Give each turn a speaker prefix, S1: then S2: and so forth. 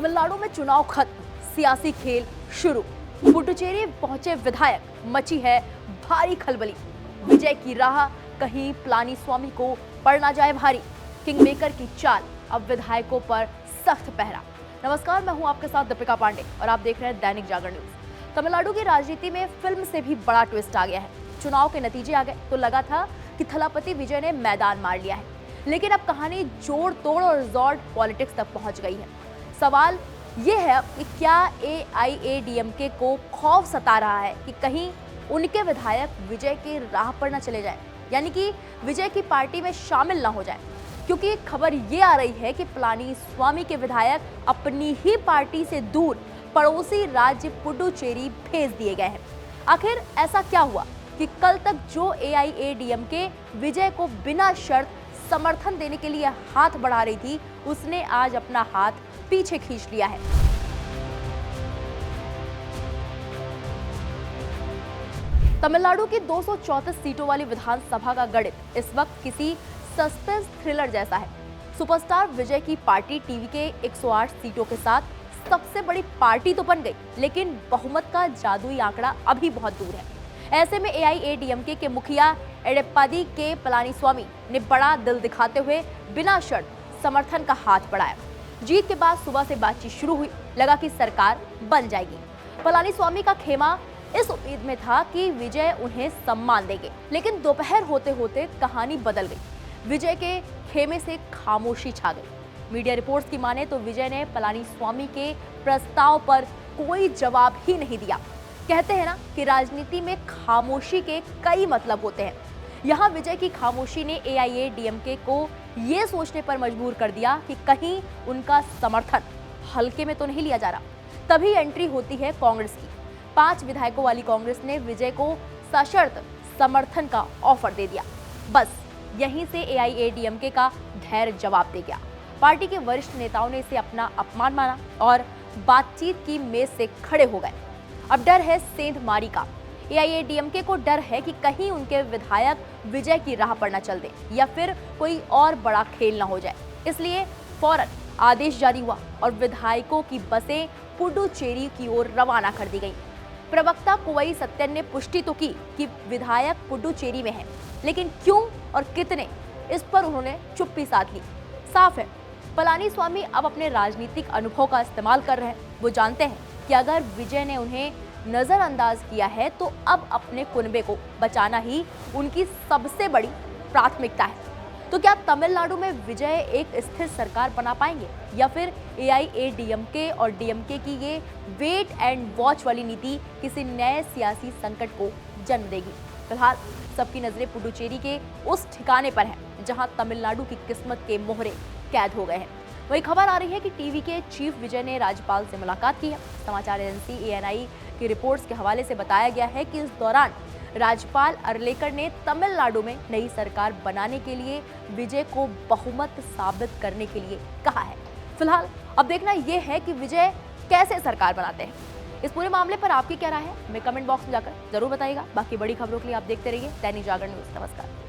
S1: तमिलनाडु में चुनाव खत्म, सियासी खेल शुरू। पुडुचेरी पहुंचे विधायक, मची है भारी खलबली। विजय की राह कहीं पलानीस्वामी को पड़ ना जाए भारी। किंगमेकर की चाल, अब विधायकों पर सख्त पहरा। नमस्कार, मैं हूं आपके साथ दीपिका पांडे और आप देख रहे हैं दैनिक जागरण न्यूज। तमिलनाडु की राजनीति में फिल्म से भी बड़ा ट्विस्ट आ गया है। चुनाव के नतीजे आ गए तो लगा था कि थलापति विजय ने मैदान मार लिया है, लेकिन अब कहानी जोड़ तोड़ और रिजॉर्ट पॉलिटिक्स तक पहुंच गई है। सवाल ये है कि क्या AIADMK को खौफ सता रहा है कि कहीं उनके विधायक विजय की राह पर न चले जाएं, यानी कि विजय की पार्टी में शामिल न हो जाएं, क्योंकि खबर ये आ रही है कि पलानीस्वामी के विधायक अपनी ही पार्टी से दूर पड़ोसी राज्य पुडुचेरी भेज दिए गए हैं। आखिर ऐसा क्या हुआ कि कल तक जो AIADMK विजय को बिना शर्त समर्थन देने के लिए हाथ बढ़ा रही थी, उसने आज अपना हाथ पीछे खींच लिया है। तमिलनाडु की 234 सीटों वाली विधानसभा का गणित इस वक्त किसी सस्पेंस थ्रिलर जैसा है। सुपरस्टार विजय की पार्टी टीवी के 108 सीटों के साथ सबसे बड़ी पार्टी तो बन गई, लेकिन बहुमत का जादुई आंकड़ा अभी बहुत दूर है। ऐसे में AIADMK के मुखिया एडेप्पादी के पलानीस्वामी ने बड़ा दिल दिखाते हुए बिना शर्त समर्थन का हाथ बढ़ाया। जीत के बाद सुबह से बातचीत शुरू हुई, लगा कि सरकार बन जाएगी। पलानीस्वामी का खेमा इस उम्मीद में था कि विजय उन्हें सम्मान देंगे, लेकिन दोपहर होते होते कहानी बदल गई। विजय के खेमे से खामोशी छा गई। मीडिया रिपोर्ट्स की माने तो विजय ने पलानीस्वामी के प्रस्ताव पर कोई जवाब ही नहीं दिया। कहते हैं ना कि राजनीति में खामोशी के कई मतलब होते हैं। यहाँ विजय की खामोशी ने AIADMK को ये सोचने पर मजबूर कर दिया कि कहीं उनका समर्थन हल्के में तो नहीं लिया जा रहा। तभी एंट्री होती है कांग्रेस की। 5 विधायकों वाली कांग्रेस ने विजय को सशर्त समर्थन का ऑफर दे दिया। बस यहीं से AIADMK का धैर्य जवाब दे गया। पार्टी के वरिष्ठ नेताओं ने इसे अपना अपमान माना और बातचीत की मेज से खड़े हो गए। अब डर है सेंधमारी का। AIADMK को डर है कि कहीं उनके विधायक विजय की राह पर न चल दे या फिर कोई और बड़ा खेल न हो जाए। इसलिए फौरन आदेश जारी हुआ और विधायकों की बसें पुडुचेरी की ओर रवाना कर दी गईं। प्रवक्ता कोवई सत्यन ने पुष्टि तो की कि विधायक पुडुचेरी में हैं, लेकिन क्यों और कितने, इस पर उन्होंने चुप्पी साध ली। साफ है, पलानीस्वामी अब अपने राजनीतिक अनुभव का इस्तेमाल कर रहे हैं। वो जानते हैं कि अगर विजय ने उन्हें नजरअंदाज किया है तो अब अपने कुनबे को बचाना ही उनकी सबसे बड़ी प्राथमिकता है। तो क्या तमिलनाडु में विजय एक स्थिर सरकार बना पाएंगे या फिर AIADMK और DMK की ये वेट एंड वॉच वाली नीति किसी नए सियासी संकट को जन्म देगी? फिलहाल सबकी नजरें पुडुचेरी के उस ठिकाने पर हैं जहां तमिलनाडु की किस्मत के मोहरे कैद हो गए हैं। वही खबर आ रही है कि टीवी के चीफ विजय ने राज्यपाल से मुलाकात की है। समाचार एजेंसी ANI की रिपोर्ट्स के हवाले से बताया गया है कि इस दौरान राज्यपाल अरलेकर ने तमिलनाडु में नई सरकार बनाने के लिए विजय को बहुमत साबित करने के लिए कहा है। फिलहाल अब देखना यह है कि विजय कैसे सरकार बनाते हैं। इस पूरे मामले पर आपकी क्या राय है, हमें कमेंट बॉक्स में जाकर जरूर बताइएगा। बाकी बड़ी खबरों के लिए आप देखते रहिए दैनिक जागरण न्यूज। नमस्कार।